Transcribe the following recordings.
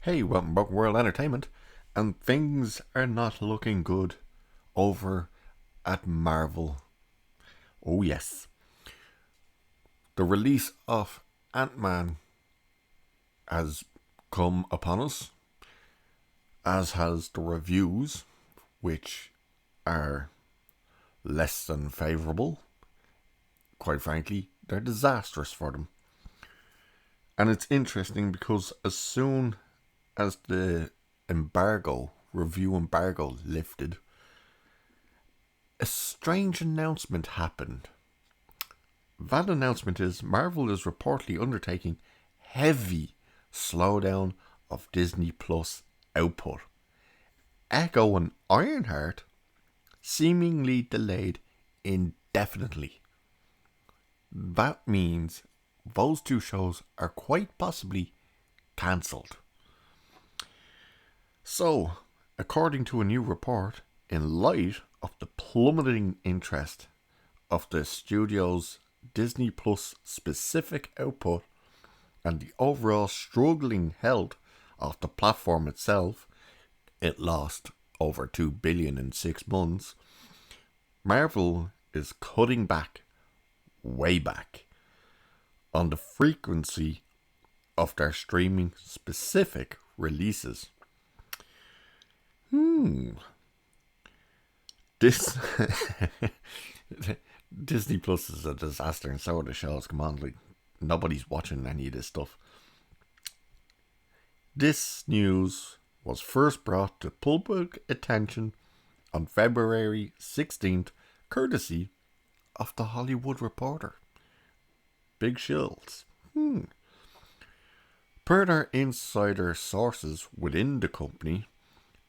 Hey, welcome back to World Entertainment, and things are not looking good over at Marvel. Oh yes, the release of Ant-Man has come upon us, as has the reviews, which are less than favourable. Quite frankly, they're disastrous for them. And it's interesting because as soon as the review embargo lifted, a strange announcement happened. That announcement is Marvel is reportedly undertaking heavy slowdown of Disney Plus output. Echo and Ironheart seemingly delayed indefinitely. That means those two shows are quite possibly cancelled. So, according to a new report, in light of the plummeting interest of the studio's Disney Plus specific output and the overall struggling health of the platform itself, it lost over 2 billion in 6 months. Marvel is cutting back, way back, on the frequency of their streaming specific releases. This Disney Plus is a disaster, and so are the shows. Come on, like, nobody's watching any of this stuff. This news was first brought to public attention on February 16th, courtesy of The Hollywood Reporter. Big shills. Per their insider sources within the company,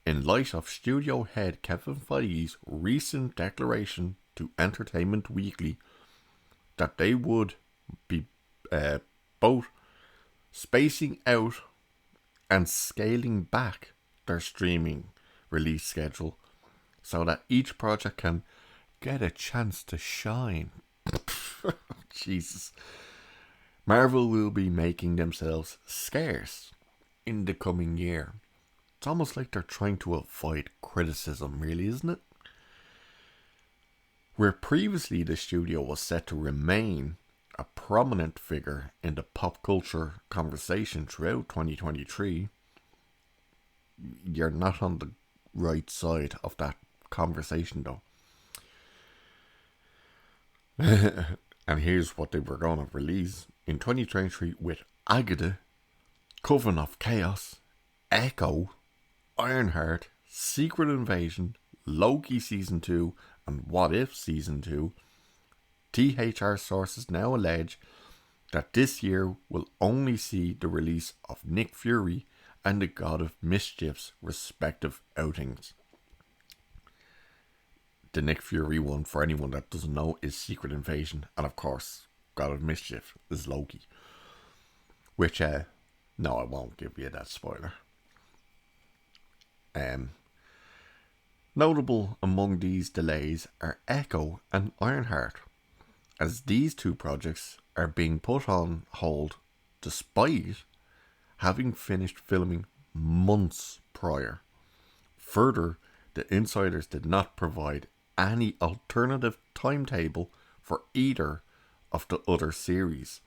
in light of studio head Kevin Feige's recent declaration to Entertainment Weekly that they would be both spacing out and scaling back their streaming release schedule so that each project can get a chance to shine. Jesus. Marvel will be making themselves scarce in the coming year. It's almost like they're trying to avoid criticism, really, isn't it? Where previously the studio was set to remain a prominent figure in the pop culture conversation throughout 2023, you're not on the right side of that conversation, though. And here's what they were going to release in 2023 with AGATHA, Coven of Chaos, Echo, Ironheart, Secret Invasion, Loki Season 2, and What If Season 2. THR sources now allege that this year will only see the release of Nick Fury and the God of Mischief's respective outings. The Nick Fury one, for anyone that doesn't know, is Secret Invasion, and of course, God of Mischief is Loki. Which, no, I won't give you that spoiler. Notable among these delays are Echo and Ironheart, as these two projects are being put on hold despite having finished filming months prior. Further, the insiders did not provide any alternative timetable for either of the other series'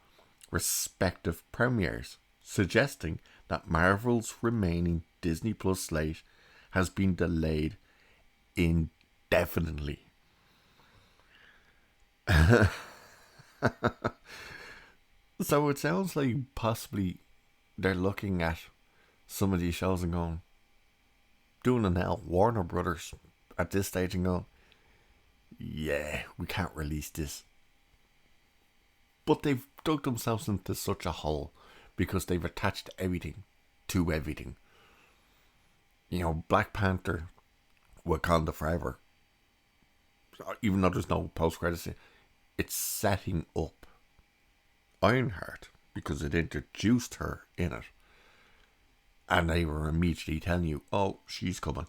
respective premieres, suggesting that Marvel's remaining Disney Plus slate has been delayed indefinitely. So it sounds like possibly they're looking at some of these shows and going, doing an L, Warner Brothers at this stage, and going, yeah, we can't release this. But they've dug themselves into such a hole because they've attached everything to everything. You know, Black Panther, Wakanda Forever, even though there's no post-credits scene, it's setting up Ironheart because it introduced her in it. And they were immediately telling you, oh, she's coming.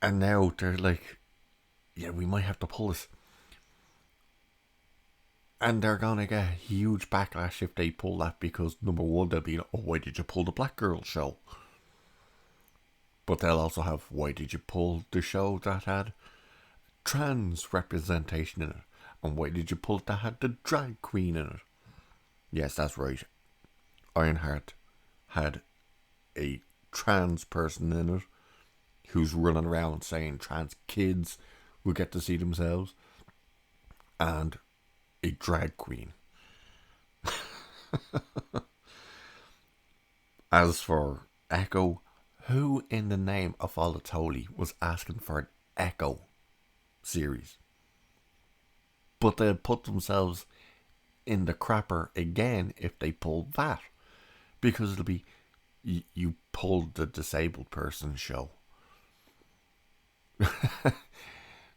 And now they're like, yeah, we might have to pull this. And they're gonna get a huge backlash if they pull that, because number one, they'll be like, oh, why did you pull the Black Girl show? But they'll also have, why did you pull the show that had trans representation in it? And why did you pull it that had the drag queen in it? Yes, that's right. Ironheart had a trans person in it who's running around saying trans kids will get to see themselves, and a drag queen. As for Echo, who in the name of all that's holy was asking for an Echo series? But they'll put themselves in the crapper again if they pull that, because it'll be, you pulled the disabled person show.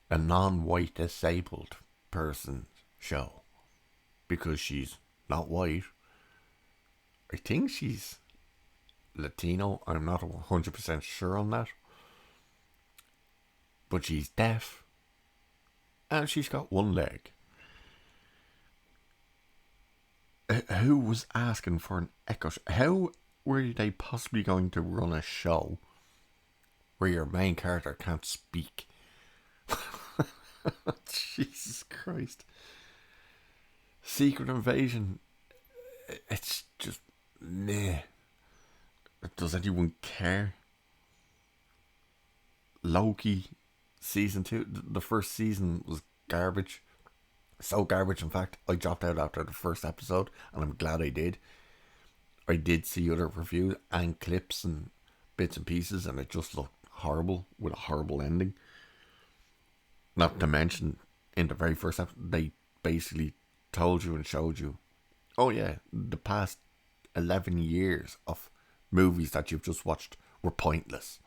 A non-white disabled person show, because she's not white. I think she's Latino. I'm not 100% sure on that. But she's deaf. And she's got one leg. Who was asking for an Echo? How were they possibly going to run a show where your main character can't speak? Jesus Christ. Secret Invasion. It's just, nah. Does anyone care? Loki season 2. The first season was garbage. So garbage, in fact, I dropped out after the first episode, and I'm glad I did. I did see other reviews and clips and bits and pieces, and it just looked horrible, with a horrible ending. Not to mention, in the very first episode, they basically told you and showed you, oh yeah, the past 11 years of movies that you've just watched were pointless.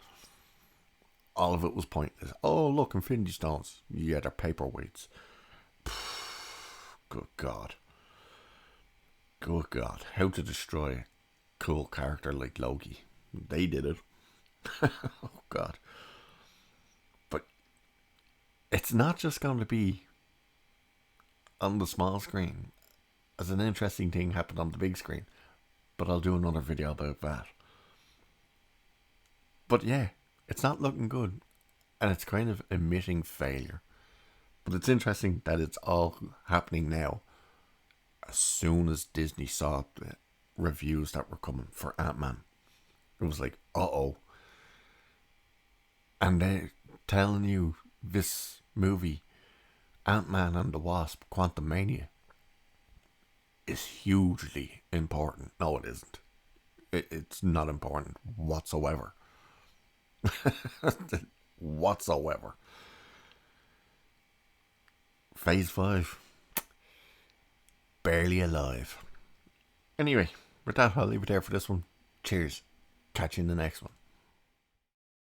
All of it was pointless. Oh, look, Infinity Stones. Yeah, they're paperweights. Good God. Good God. How to destroy a cool character like Loki. They did it. Oh God. But it's not just going to be on the small screen. As an interesting thing happened on the big screen. But I'll do another video about that. But yeah, it's not looking good. And it's kind of admitting failure. But it's interesting that it's all happening now. As soon as Disney saw the reviews that were coming for Ant-Man, it was like, uh-oh. And they're telling you this movie, Ant-Man and the Wasp, Quantumania, is hugely important. No, it isn't. It's not important whatsoever. Whatsoever. Phase 5. Barely alive. Anyway, with that, I'll leave it there for this one. Cheers. Catch you in the next one.